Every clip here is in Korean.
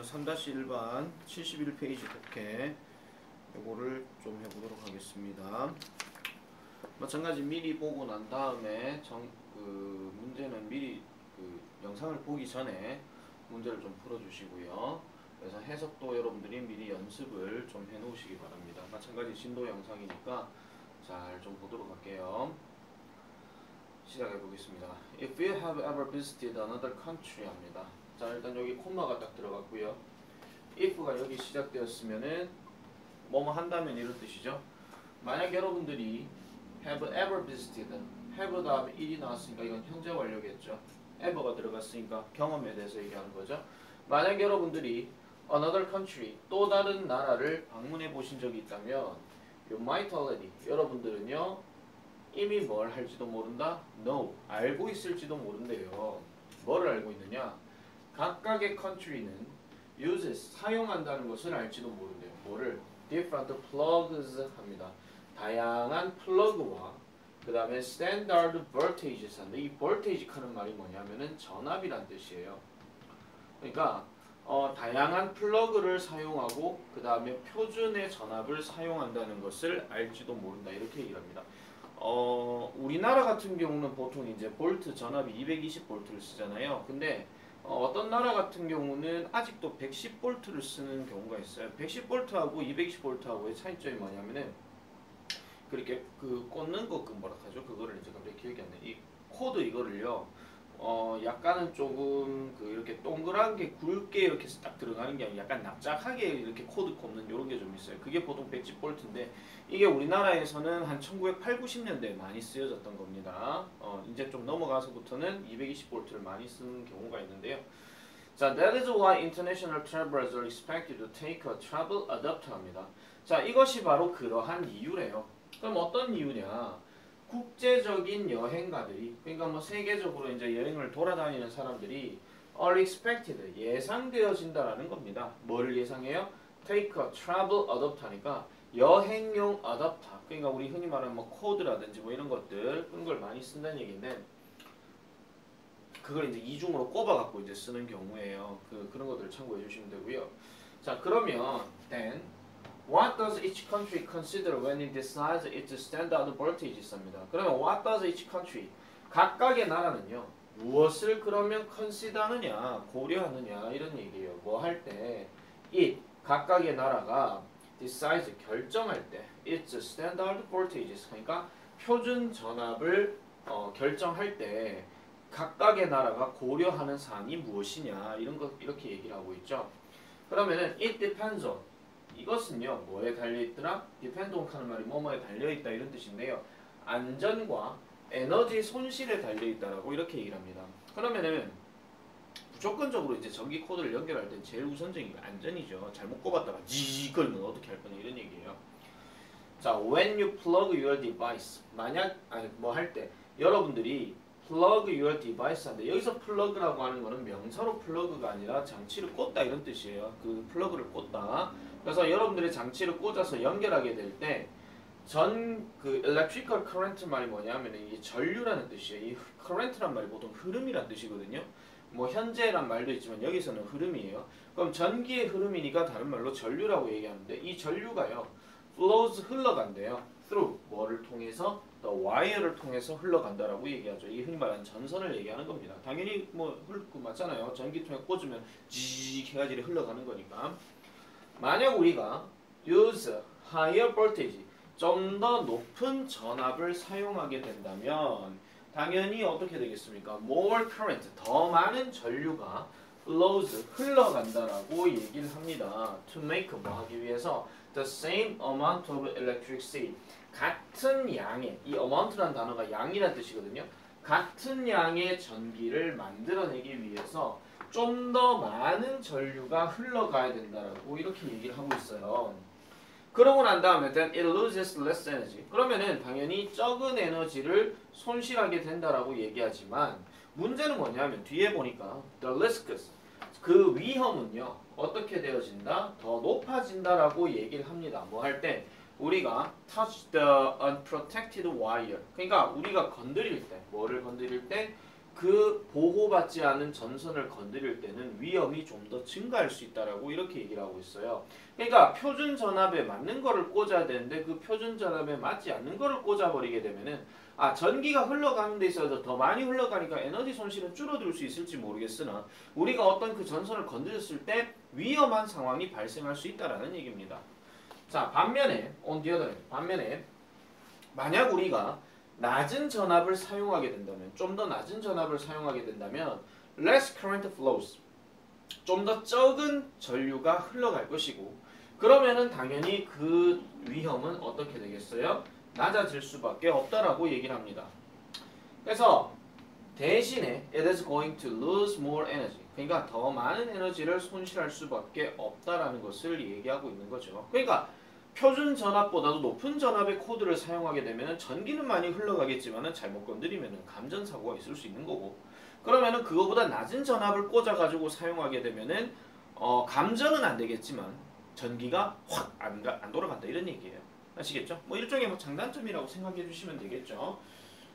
3-1반 71페이지 독해 요거를 좀 해보도록 하겠습니다. 마찬가지 미리 보고 난 다음에 문제는 미리 영상을 보기 전에 문제를 좀 풀어주시고요. 그래서 해석도 여러분들이 미리 연습을 좀 해놓으시기 바랍니다. 마찬가지 진도 영상이니까 잘 좀 보도록 할게요. 시작해 보겠습니다. If you have ever visited another country 합니다. 자, 일단 여기 콤마가 딱 들어갔고요. if가 여기 시작되었으면은 뭐뭐 한다면 이런 뜻이죠. 만약 여러분들이 have ever visited, have 다음에 일이 나왔으니까 이건 현재 완료겠죠. ever가 들어갔으니까 경험에 대해서 얘기하는 거죠. 만약 여러분들이 another country, 또 다른 나라를 방문해 보신 적이 있다면 you might already, 여러분들은요 이미 뭘 할지도 모른다? No, 알고 있을지도 모른대요. 뭐를 알고 있느냐? 각각의 country는 uses, 사용한다는 것을 알지도 모른대요. 뭐를? different plugs 합니다. 다양한 플러그와 그 다음에 standard voltages 한데, 이 voltage 하는 말이 뭐냐면은 전압이란 뜻이에요. 그러니까 다양한 플러그를 사용하고 그 다음에 표준의 전압을 사용한다는 것을 알지도 모른다, 이렇게 얘기합니다. 우리나라 같은 경우는 보통 이제 볼트 전압이 220볼트를 쓰잖아요. 근데 어떤 나라 같은 경우는 아직도 110볼트를 쓰는 경우가 있어요. 110볼트하고 220볼트하고의 차이점이 뭐냐면은 그렇게 꽂는 거 뭐라 하죠? 그거를 이제 갑자기 기억이 안 나. 이 코드 이거를요. 약간은 조금 이렇게 동그란 게 굵게 이렇게 딱 들어가는 게 아니라 약간 납작하게 이렇게 코드 꼽는 이런 게 좀 있어요. 그게 보통 110볼트인데 이게 우리나라에서는 한 1980, 90년대에 많이 쓰여졌던 겁니다. 이제 좀 넘어가서부터는 220볼트를 많이 쓰는 경우가 있는데요. 자, that is why international travelers are expected to take a travel adapter 합니다. 자, 이것이 바로 그러한 이유래요. 그럼 어떤 이유냐? 국제적인 여행가들이, 그러니까 뭐 세계적으로 이제 여행을 돌아다니는 사람들이 are expected, 예상되어진다라는 겁니다. 뭐를 예상해요? take a travel adapter니까 여행용 어댑터, 그러니까 우리 흔히 말하는 뭐 코드라든지 뭐 이런 것들 그런 걸 많이 쓴다는 얘기인데, 그걸 이제 이중으로 꼽아갖고 이제 쓰는 경우에요. 그런 것들 참고해 주시면 되고요. 자, 그러면 then what does each country consider when it decides its standard voltages 합니다. 그러면 what does each country, 각각의 나라는요 무엇을 그러면 consider하느냐, 고려하느냐, 이런 얘기예요. 뭐 할 때 it, 각각의 나라가 decides, 결정할 때 its standard voltages, 그러니까 표준 전압을 결정할 때 각각의 나라가 고려하는 사항이 무엇이냐, 이런 것 이렇게 얘기를 하고 있죠. 그러면은 it depends on, 이것은요 뭐에 달려있더라? depend on 하는 말이 뭐뭐에 달려있다 이런 뜻인데요. 안전과 에너지 손실에 달려있다라고 이렇게 얘기를 합니다. 그러면은 무조건적으로 이제 전기 코드를 연결할 때 제일 우선적인 게 안전이죠. 잘못 꼽았다가 지지 걸면 어떻게 할 거냐, 이런 얘기예요. 자, when you plug your device, 만약 뭐 할 때 여러분들이 plug your device 한데, 여기서 plug라고 하는 거는 명사로 plug가 아니라 장치를 꽂다 이런 뜻이에요. 그 plug를 꽂다. 그래서 여러분들이 장치를 꽂아서 연결하게 될 때 electrical current 말이 뭐냐면 이게 전류라는 뜻이에요. 이 current란 말이 보통 흐름이란 뜻이거든요. 뭐 현재란 말도 있지만 여기서는 흐름이에요. 그럼 전기의 흐름이니까 다른 말로 전류라고 얘기하는데, 이 전류가요 flows, 흘러간대요. through, 뭐를 통해서? the wire를 통해서 흘러간다라고 얘기하죠. 이게 흔히 말하는 전선을 얘기하는 겁니다. 당연히 뭐 맞잖아요. 전기통에 꽂으면 지직 해가지고 흘러가는 거니까. 만약 우리가 use higher voltage, 좀 더 높은 전압을 사용하게 된다면 당연히 어떻게 되겠습니까? more current, 더 많은 전류가 flows, 흘러간다라고 얘기를 합니다. to make, 뭐 하기 위해서? the same amount of electricity, 같은 양의, 이 amount라는 단어가 양이라는 뜻이거든요. 같은 양의 전기를 만들어내기 위해서 좀 더 많은 전류가 흘러가야 된다라고 이렇게 얘기를 하고 있어요. 그러고 난 다음에 then it loses less energy, 그러면은 당연히 적은 에너지를 손실하게 된다라고 얘기하지만 문제는 뭐냐면 뒤에 보니까 the risks, 그 위험은요 어떻게 되어진다? 더 높아진다라고 얘기를 합니다. 뭐 할 때? 우리가 touch the unprotected wire, 그러니까 우리가 건드릴 때, 뭐를 건드릴 때? 그 보호받지 않은 전선을 건드릴 때는 위험이 좀 더 증가할 수 있다라고 이렇게 얘기를 하고 있어요. 그러니까 표준 전압에 맞는 거를 꽂아야 되는데 그 표준 전압에 맞지 않는 거를 꽂아버리게 되면은 전기가 흘러가는 데 있어서 더 많이 흘러가니까 에너지 손실은 줄어들 수 있을지 모르겠으나 우리가 어떤 그 전선을 건드렸을 때 위험한 상황이 발생할 수 있다라는 얘기입니다. 자, 반면에 반면에 만약 우리가 낮은 전압을 사용하게 된다면, 좀 더 낮은 전압을 사용하게 된다면 less current flows, 좀 더 적은 전류가 흘러갈 것이고, 그러면은 당연히 그 위험은 어떻게 되겠어요? 낮아질 수밖에 없다라고 얘기를 합니다. 그래서 대신에 it is going to lose more energy, 그러니까 더 많은 에너지를 손실할 수밖에 없다라는 것을 얘기하고 있는 거죠. 그러니까 표준 전압보다도 높은 전압의 코드를 사용하게 되면 전기는 많이 흘러가겠지만 잘못 건드리면 감전 사고가 있을 수 있는 거고, 그러면은 그거보다 낮은 전압을 꽂아가지고 사용하게 되면은 감전은 안 되겠지만 전기가 확 안 돌아간다 이런 얘기예요. 아시겠죠? 뭐 일종의 뭐 장단점이라고 생각해 주시면 되겠죠.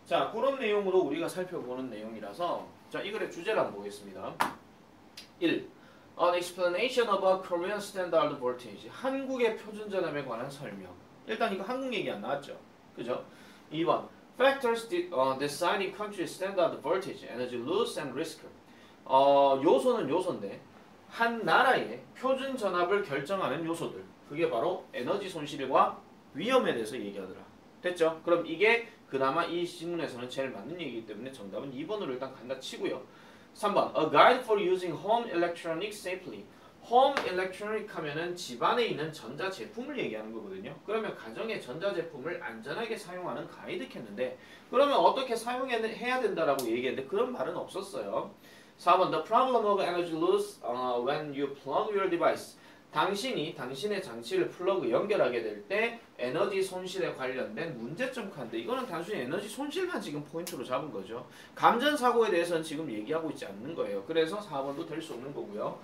자, 그런 내용으로 우리가 살펴보는 내용이라서 자, 이 글의 주제를 한번 보겠습니다. 1. An explanation about Korean standard voltage. 한국의 표준 전압에 관한 설명. 일단 이거 한국 얘기 안 나왔죠. 그죠? 2번. Factors deciding country standard voltage, energy loss and risk. 요소는 요소인데 한 나라의 표준 전압을 결정하는 요소들. 그게 바로 에너지 손실과 위험에 대해서 얘기하더라. 됐죠? 그럼 이게 그나마 이 질문에서는 제일 맞는 얘기이기 때문에 정답은 2번으로 일단 간다 치고요. 3번. A guide for using home electronics safely. home electronic 하면은 집안에 있는 전자 제품을 얘기하는 거거든요. 그러면 가정의 전자 제품을 안전하게 사용하는 가이드 켰는데 그러면 어떻게 사용해야 된다라고 얘기했는데 그런 말은 없었어요. 4번. The problem of energy loss when you plug your device. 당신의 장치를 플러그 연결하게 될 때 에너지 손실에 관련된 문제점 칸인데 이거는 단순히 에너지 손실만 지금 포인트로 잡은 거죠. 감전 사고에 대해서는 지금 얘기하고 있지 않는 거예요. 그래서 4번도 될 수 없는 거고요.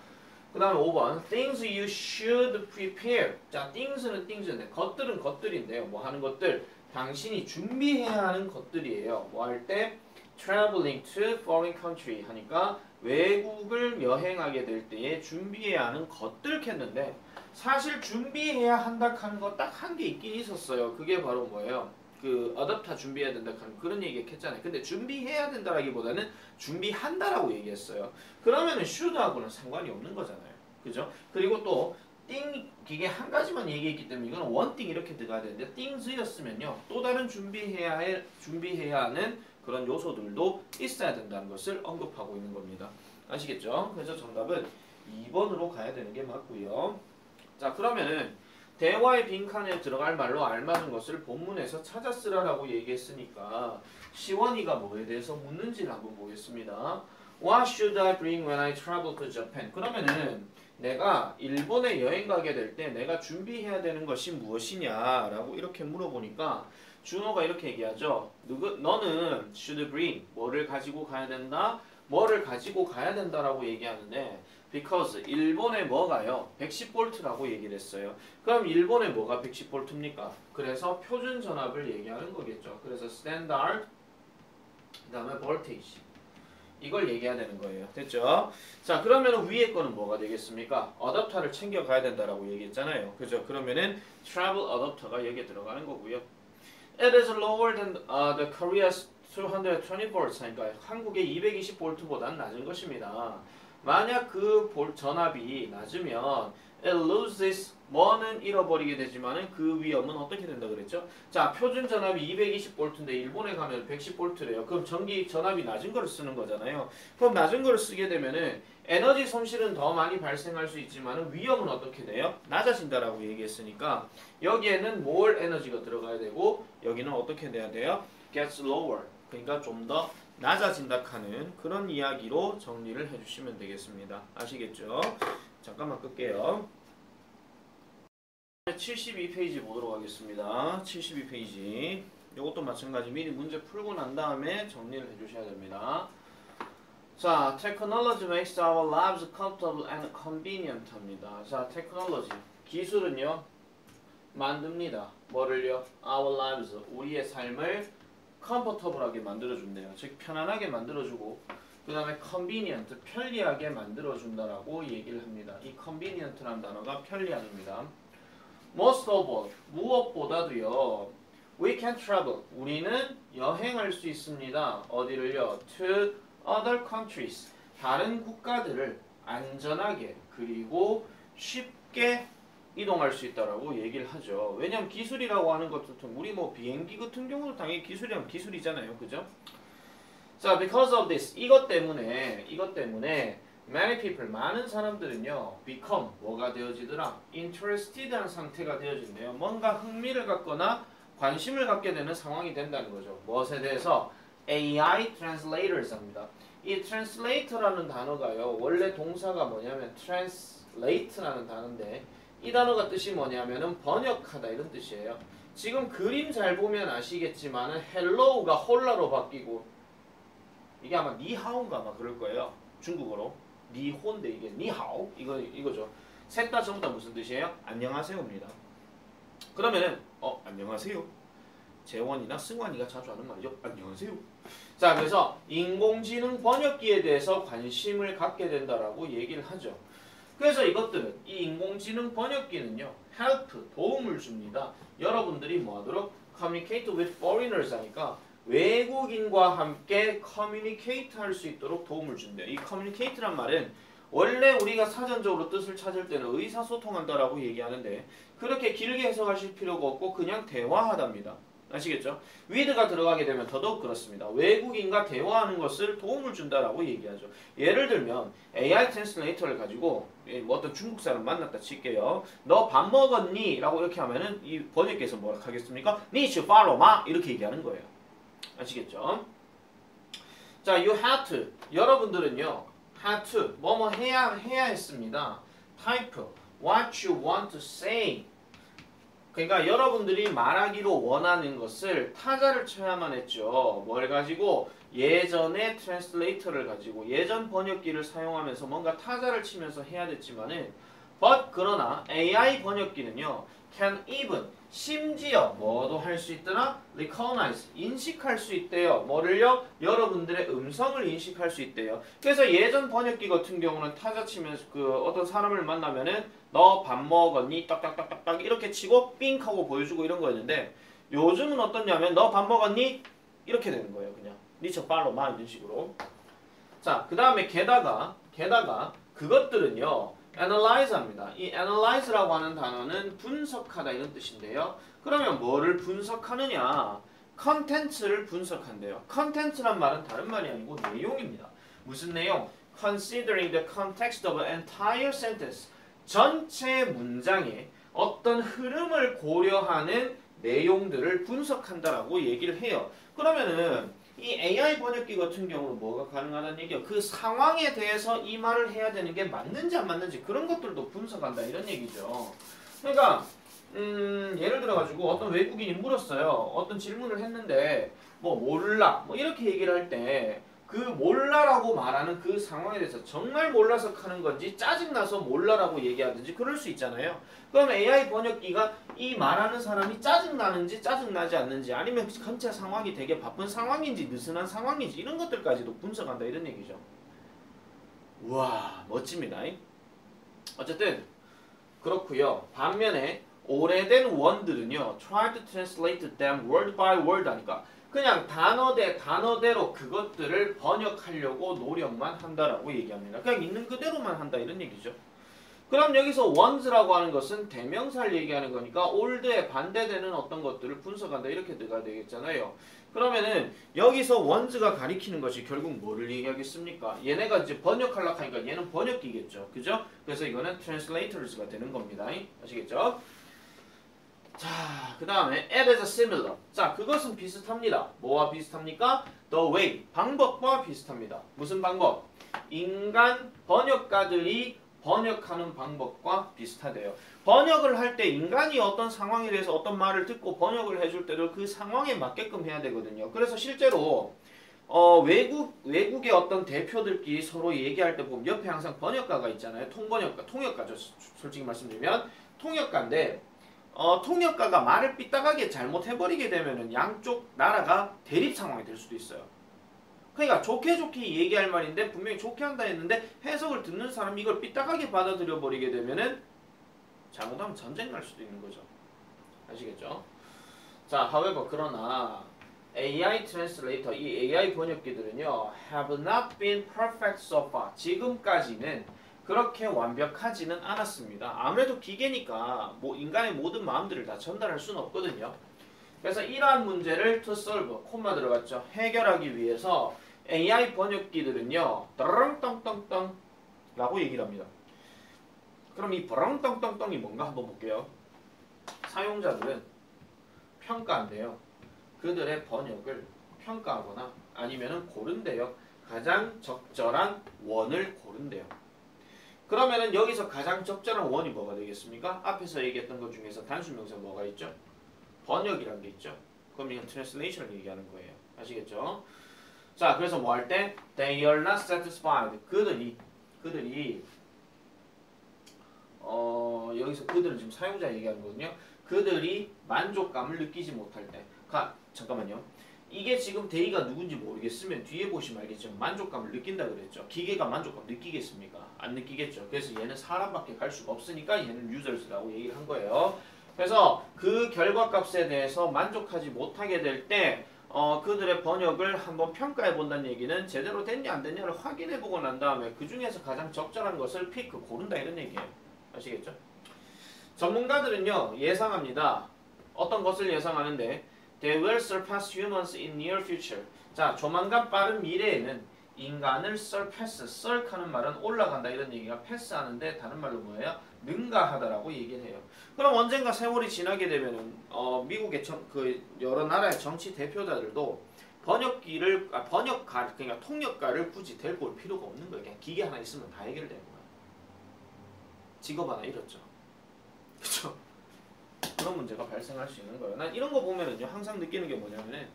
그 다음에 5번. Things you should prepare. 자, things는 things인데 것들은 것들인데요. 뭐 하는 것들? 당신이 준비해야 하는 것들이에요. 뭐 할 때? Traveling to foreign country 하니까 외국을 여행하게 될 때에 준비해야 하는 것들 켰는데 사실 준비해야 한다 하는 거 딱 한 개 있긴 있었어요. 그게 바로 뭐예요? 그 어댑터 준비해야 된다 하는 그런 얘기 했잖아요. 근데 준비해야 된다라기보다는 준비한다라고 얘기했어요. 그러면은 should하고는 상관이 없는 거잖아요. 그죠? 그리고 또 thing 이게 한 가지만 얘기했기 때문에 이거는 one thing 이렇게 들어가야 되는데 things였으면요. 또 다른 준비해야 하는 그런 요소들도 있어야 된다는 것을 언급하고 있는 겁니다. 아시겠죠? 그래서 정답은 2번으로 가야 되는 게 맞고요. 자, 그러면은 대화의 빈칸에 들어갈 말로 알맞은 것을 본문에서 찾아 쓰라라고 얘기했으니까 시원이가 뭐에 대해서 묻는지를 한번 보겠습니다. What should I bring when I travel to Japan? 그러면은 내가 일본에 여행 가게 될 때 내가 준비해야 되는 것이 무엇이냐라고 이렇게 물어보니까 준호가 이렇게 얘기하죠. 너는 should bring 뭐를 가지고 가야 된다? 뭐를 가지고 가야 된다라고 얘기하는데 because 일본에 뭐가요? 110V라고 얘기를 했어요. 그럼 일본에 뭐가 110V입니까? 그래서 표준 전압을 얘기하는 거겠죠. 그래서 standard 그 다음에 voltage 이걸 얘기해야 되는 거예요. 됐죠? 자, 그러면 위에 거는 뭐가 되겠습니까? 어댑터를 챙겨 가야 된다라고 얘기했잖아요. 그죠? 그러면은 travel 어댑터가 여기에 들어가는 거고요. It is lower than the Korea's 220V 하니까 한국의 220V보다는 낮은 것입니다. 만약 그 전압이 낮으면 it loses 뭐는 잃어버리게 되지만은 그 위험은 어떻게 된다 그랬죠? 자, 표준 전압이 220V인데 일본에 가면 110V래요. 그럼 전기 전압이 낮은 걸 쓰는 거잖아요. 그럼 낮은 걸 쓰게 되면은 에너지 손실은 더 많이 발생할 수 있지만은 위험은 어떻게 돼요? 낮아진다라고 얘기했으니까 여기에는 more 에너지가 들어가야 되고 여기는 어떻게 돼야 돼요? gets lower. 그러니까 좀 더 낮아진다 하는 그런 이야기로 정리를 해주시면 되겠습니다. 아시겠죠? 잠깐만 끌게요. 72페이지 보도록 하겠습니다. 72페이지. 이것도 마찬가지 미리 문제 풀고 난 다음에 정리를 해주셔야 됩니다. 자, technology makes our lives comfortable and convenient 합니다. 자, technology. 기술은요, 만듭니다. 뭐를요? Our lives. 우리의 삶을 comfortable하게 만들어준대요. 즉 편안하게 만들어주고 그 다음에 convenient, 편리하게 만들어준다라고 얘기를 합니다. 이 convenient라는 단어가 편리함입니다. Most of all, 무엇보다도요. We can travel, 우리는 여행할 수 있습니다. 어디를요? To other countries, 다른 국가들을 안전하게 그리고 쉽게 이동할 수 있다라고 얘기를 하죠. 왜냐하면 기술이라고 하는 것도 우리 뭐 비행기 같은 경우도 당연히 기술이라면 기술이잖아요. 그죠? 자, because of this, 이것 때문에 many people, 많은 사람들은요, become, 뭐가 되어지더라? interested한 상태가 되어진대요. 뭔가 흥미를 갖거나 관심을 갖게 되는 상황이 된다는 거죠. 무엇에 대해서? AI translators 합니다. 이 translator라는 단어가요, 원래 동사가 뭐냐면 translate라는 단어인데 이 단어가 뜻이 뭐냐면은 번역하다 이런 뜻이에요. 지금 그림 잘 보면 아시겠지만은 hello가 홀라로 바뀌고 이게 아마 니하오인가 아마 그럴 거예요. 중국어로 니혼데 이게 니하오 이거죠. 셋 다 전부 다 무슨 뜻이에요? 안녕하세요입니다. 그러면은 안녕하세요. 재원이나 승환이가 자주 하는 말이죠. 안녕하세요. 자, 그래서 인공지능 번역기에 대해서 관심을 갖게 된다라고 얘기를 하죠. 그래서 이것들은 이 인공지능 번역기는요, help, 도움을 줍니다. 여러분들이 뭐하도록? communicate with foreigners 하니까 외국인과 함께 communicate 할 수 있도록 도움을 준대요. 이 communicate란 말은 원래 우리가 사전적으로 뜻을 찾을 때는 의사소통한다라고 얘기하는데 그렇게 길게 해석하실 필요가 없고 그냥 대화하답니다. 아시겠죠? with가 들어가게 되면 더더욱 그렇습니다. 외국인과 대화하는 것을 도움을 준다라고 얘기하죠. 예를 들면 AI 트랜슬레이터를 가지고 뭐 어떤 중국 사람 만났다 칠게요. 너 밥 먹었니? 라고 이렇게 하면은 이 번역기에서 뭐라 하겠습니까? Ni should follow ma 이렇게 얘기하는 거예요. 아시겠죠? 자, you had to. 여러분들은요, had to. 뭐뭐 해야 했습니다. type. what you want to say. 그러니까 여러분들이 말하기로 원하는 것을 타자를 쳐야만 했죠. 뭘 가지고? 예전의 트랜슬레이터를 가지고 예전 번역기를 사용하면서 뭔가 타자를 치면서 해야 됐지만은 but 그러나 AI 번역기는요. can even 심지어 뭐도 할 수 있더라? recognize 인식할 수 있대요. 뭐를요? 여러분들의 음성을 인식할 수 있대요. 그래서 예전 번역기 같은 경우는 타자 치면서 어떤 사람을 만나면은 너 밥 먹었니? 딱딱딱딱딱 이렇게 치고 삥 하고 보여주고 이런 거였는데 요즘은 어떻냐면 너 밥 먹었니? 이렇게 되는 거예요. 그냥 니처 팔로마 이런 식으로. 자, 그 다음에 게다가 그것들은요. analyze합니다. 이 analyze라고 하는 단어는 분석하다 이런 뜻인데요. 그러면 뭐를 분석하느냐? 컨텐츠를 분석한대요. 컨텐츠란 말은 다른 말이 아니고 내용입니다. 무슨 내용? Considering the context of an entire sentence. 전체 문장의 어떤 흐름을 고려하는 내용들을 분석한다라고 얘기를 해요. 그러면은 이 AI 번역기 같은 경우는 뭐가 가능하다는 얘기예요. 그 상황에 대해서 이 말을 해야 되는 게 맞는지 안 맞는지 그런 것들도 분석한다 이런 얘기죠. 그러니까 예를 들어가지고 어떤 외국인이 물었어요. 어떤 질문을 했는데 뭐 몰라 뭐 이렇게 얘기를 할 때 그 몰라라고 말하는 그 상황에 대해서 정말 몰라서 하는 건지 짜증나서 몰라라고 얘기하든지 그럴 수 있잖아요. 그럼 AI 번역기가 이 말하는 사람이 짜증나는지 짜증나지 않는지 아니면 전체 상황이 되게 바쁜 상황인지 느슨한 상황인지 이런 것들까지도 분석한다 이런 얘기죠. 우와 멋집니다. 어쨌든 그렇고요. 반면에 오래된 원들은요. try to translate them word by word 하니까 그냥 단어 대 단어대로 그것들을 번역하려고 노력만 한다라고 얘기합니다. 그냥 있는 그대로만 한다 이런 얘기죠. 그럼 여기서 ones라고 하는 것은 대명사를 얘기하는 거니까 old에 반대되는 어떤 것들을 분석한다 이렇게 들어가야 되겠잖아요. 그러면은 여기서 ones가 가리키는 것이 결국 뭐를 얘기하겠습니까? 얘네가 이제 번역하려고 하니까 얘는 번역기겠죠. 그죠? 그래서 이거는 translators가 되는 겁니다. 아시겠죠? 자, 그 다음에 add as a similar. 자, 그것은 비슷합니다. 뭐와 비슷합니까? The way. 방법과 비슷합니다. 무슨 방법? 인간 번역가들이 번역하는 방법과 비슷하대요. 번역을 할 때 인간이 어떤 상황에 대해서 어떤 말을 듣고 번역을 해줄 때도 그 상황에 맞게끔 해야 되거든요. 그래서 실제로 외국의 어떤 대표들끼리 서로 얘기할 때 보면 옆에 항상 번역가가 있잖아요. 통역가죠. 솔직히 말씀드리면 통역가인데 통역가가 말을 삐딱하게 잘못해버리게 되면은 양쪽 나라가 대립 상황이 될 수도 있어요. 그러니까 좋게 얘기할 말인데 분명히 좋게 한다 했는데 해석을 듣는 사람이 이걸 삐딱하게 받아들여 버리게 되면은 잘못하면 전쟁 날 수도 있는 거죠. 아시겠죠? 자, however 그러나 AI translator 이 AI 번역기들은요 have not been perfect so far. 지금까지는 그렇게 완벽하지는 않았습니다. 아무래도 기계니까 뭐 인간의 모든 마음들을 다 전달할 수는 없거든요. 그래서 이러한 문제를 to solve, 콤마 들어갔죠. 해결하기 위해서 AI 번역기들은요 떠렁떡떡떡 라고 얘기를 합니다. 그럼 이 버렁떡떡떡이 뭔가 한번 볼게요. 사용자들은 평가한대요. 그들의 번역을 평가하거나 아니면은 고른대요. 가장 적절한 원을 고른대요. 그러면은 여기서 가장 적절한 원이 뭐가 되겠습니까? 앞에서 얘기했던 것 중에서 단수명사 뭐가 있죠? 번역이라는 게 있죠. 그럼 이건 translation을 얘기하는 거예요. 아시겠죠? 자, 그래서 뭐 할 때 they are not satisfied. 그들이 여기서 그들은 지금 사용자 얘기하는 거거든요. 그들이 만족감을 느끼지 못할 때. 잠깐만요. 이게 지금 they가 누군지 모르겠으면 뒤에 보시면 알겠지만 만족감을 느낀다 그랬죠. 기계가 만족감 느끼겠습니까? 안 느끼겠죠. 그래서 얘는 사람밖에 갈 수가 없으니까 얘는 users라고 얘기를 한 거예요. 그래서 그 결과값에 대해서 만족하지 못하게 될 때 그들의 번역을 한번 평가해 본다는 얘기는 제대로 됐냐 안 됐냐를 확인해 보고 난 다음에 그 중에서 가장 적절한 것을 고른다 이런 얘기예요. 아시겠죠? 전문가들은요 예상합니다. 어떤 것을 예상하는데 They will surpass humans in near future. 자, 조만간 빠른 미래에는 인간을 surpass하는 말은 올라간다 이런 얘기가 패스하는데 다른 말로 뭐예요? 능가하다라고 얘기를 해요. 그럼 언젠가 세월이 지나게 되면은 미국의 여러 나라의 정치 대표자들도 그러니까 통역가를 굳이 데리고 올 필요가 없는 거예요. 그냥 기계 하나 있으면 다 해결되는 거예요. 직업 하나 잃었죠. 그렇죠? 그런 문제가 발생할 수 있는 거예요. 난 이런 거 보면은요 항상 느끼는 게 뭐냐면은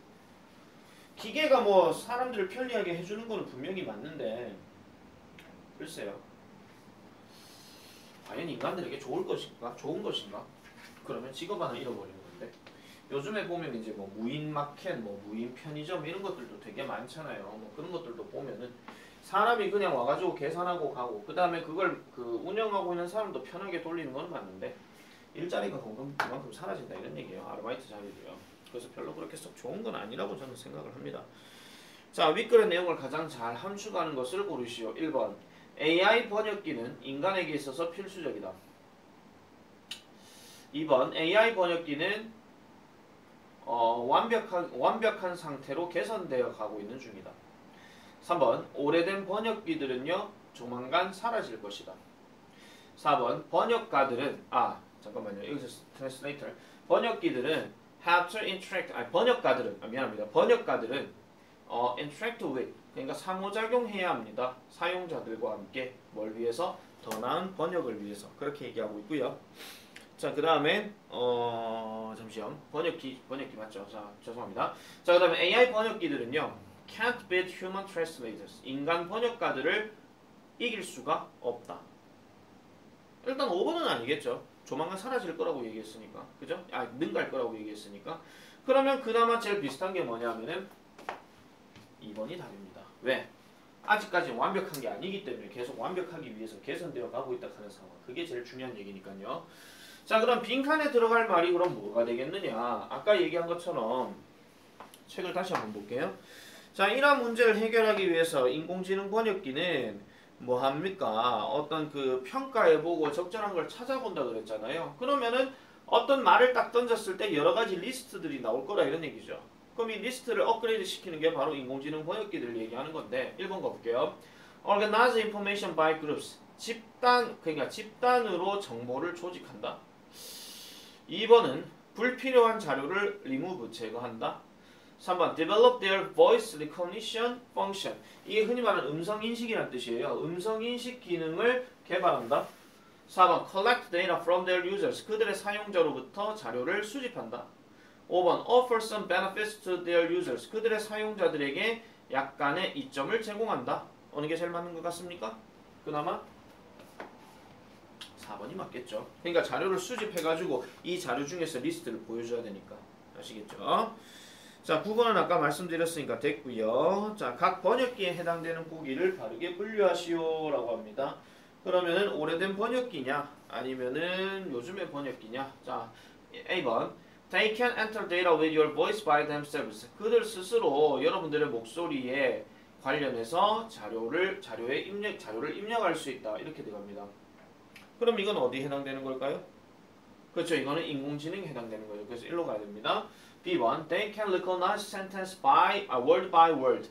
기계가 뭐 사람들을 편리하게 해주는 거는 분명히 맞는데 글쎄요. 과연 인간들에게 좋은 것인가? 그러면 직업 하나 잃어버리는 건데 요즘에 보면 이제 뭐 무인 마켓, 뭐 무인 편의점 이런 것들도 되게 많잖아요. 뭐 그런 것들도 보면은 사람이 그냥 와가지고 계산하고 가고 그 다음에 그걸 운영하고 있는 사람도 편하게 돌리는 건 맞는데 일자리가 그만큼 사라진다 이런 얘기예요. 아르바이트 자리도요. 그래서 별로 그렇게 썩 좋은 건 아니라고 저는 생각을 합니다. 자, 윗글의 내용을 가장 잘 함축하는 것을 고르시오. 1번 AI 번역기는 인간에게 있어서 필수적이다. 2번 AI 번역기는 완벽한 상태로 개선되어 가고 있는 중이다. 3번 오래된 번역기들은요 조만간 사라질 것이다. 4번 번역가들은 잠깐만요. 여기서 translator 번역기들은 have to interact 번역가들은 interact with 그러니까 상호작용해야 합니다. 사용자들과 함께 뭘 위해서? 더 나은 번역을 위해서 그렇게 얘기하고 있고요. 자, 그 다음에 잠시만 번역기 맞죠? 자, 죄송합니다. 자, 그 다음에 AI 번역기들은요 can't beat human translators 인간 번역가들을 이길 수가 없다. 일단 5번은 아니겠죠. 조만간 사라질 거라고 얘기했으니까. 그죠? 능가할 거라고 얘기했으니까. 그러면 그나마 제일 비슷한 게 뭐냐면은 2번이 답입니다. 왜? 아직까지 완벽한 게 아니기 때문에 계속 완벽하기 위해서 개선되어 가고 있다 하는 상황. 그게 제일 중요한 얘기니까요. 자, 그럼 빈칸에 들어갈 말이 그럼 뭐가 되겠느냐? 아까 얘기한 것처럼 책을 다시 한번 볼게요. 자, 이러한 문제를 해결하기 위해서 인공지능 번역기는 뭐 합니까? 어떤 평가해보고 적절한 걸 찾아본다 그랬잖아요. 그러면은 어떤 말을 딱 던졌을 때 여러 가지 리스트들이 나올 거라 이런 얘기죠. 그럼 이 리스트를 업그레이드 시키는 게 바로 인공지능 번역기들을 얘기하는 건데 1번 가볼게요. Organize information by groups. 그러니까 집단으로 정보를 조직한다. 2번은 불필요한 자료를 remove, 제거한다. 3번 Develop their voice recognition function. 이게 흔히 말하는 음성인식이라는 뜻이에요. 음성인식 기능을 개발한다. 4번 Collect data from their users. 그들의 사용자로부터 자료를 수집한다. 5번 Offer some benefits to their users. 그들의 사용자들에게 약간의 이점을 제공한다. 어느 게 제일 맞는 것 같습니까? 그나마 4번이 맞겠죠. 그러니까 자료를 수집해가지고 이 자료 중에서 리스트를 보여줘야 되니까. 아시겠죠? 자, 9번은 아까 말씀드렸으니까 됐고요. 자, 각 번역기에 해당되는 보기를 바르게 분류하시오 라고 합니다. 그러면은 오래된 번역기냐 아니면은 요즘의 번역기냐. 자, A번 They can enter data with your voice by themselves. 그들 스스로 여러분들의 목소리에 관련해서 자료를 입력할 수 있다. 이렇게 들어갑니다. 그럼 이건 어디에 해당되는 걸까요? 그렇죠. 이거는 인공지능에 해당되는 거죠. 그래서 1로 가야 됩니다. B번 They can recognize sentence word by word.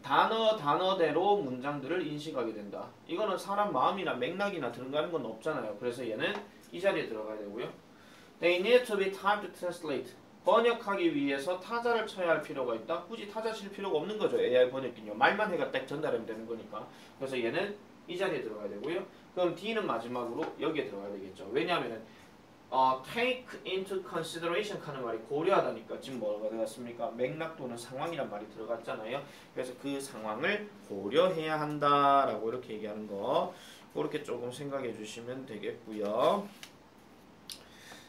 단어대로 문장들을 인식하게 된다. 이거는 사람 마음이나 맥락이나 들어가는 건 없잖아요. 그래서 얘는 이 자리에 들어가야 되고요. They need to be typed to translate. 번역하기 위해서 타자를 쳐야 할 필요가 있다. 굳이 타자 칠 필요가 없는 거죠. AI 번역기는요. 말만 해가 딱 전달하면 되는 거니까. 그래서 얘는 이 자리에 들어가야 되고요. 그럼 D는 마지막으로 여기에 들어가야 되겠죠. 왜냐하면은 take into consideration 하는 말이 고려하다니까 지금 뭐가 들어갔습니까? 맥락 또는 상황이란 말이 들어갔잖아요. 그래서 그 상황을 고려해야 한다라고 이렇게 얘기하는 거 그렇게 조금 생각해 주시면 되겠고요.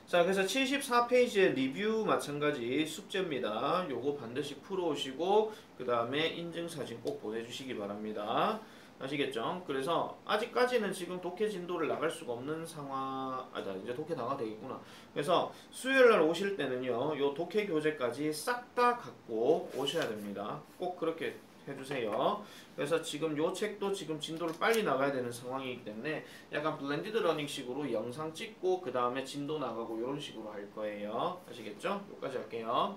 자, 그래서 74페이지의 리뷰 마찬가지 숙제입니다. 요거 반드시 풀어오시고 그 다음에 인증사진 꼭 보내주시기 바랍니다. 아시겠죠? 그래서 아직까지는 지금 독해 진도를 나갈 수가 없는 상황. 나 이제 독해 나가도 되겠구나. 그래서 수요일날 오실 때는요, 요 독해 교재까지 싹 다 갖고 오셔야 됩니다. 꼭 그렇게 해주세요. 그래서 지금 요 책도 지금 진도를 빨리 나가야 되는 상황이기 때문에 약간 블렌디드 러닝식으로 영상 찍고 그 다음에 진도 나가고 이런 식으로 할 거예요. 아시겠죠? 여기까지 할게요.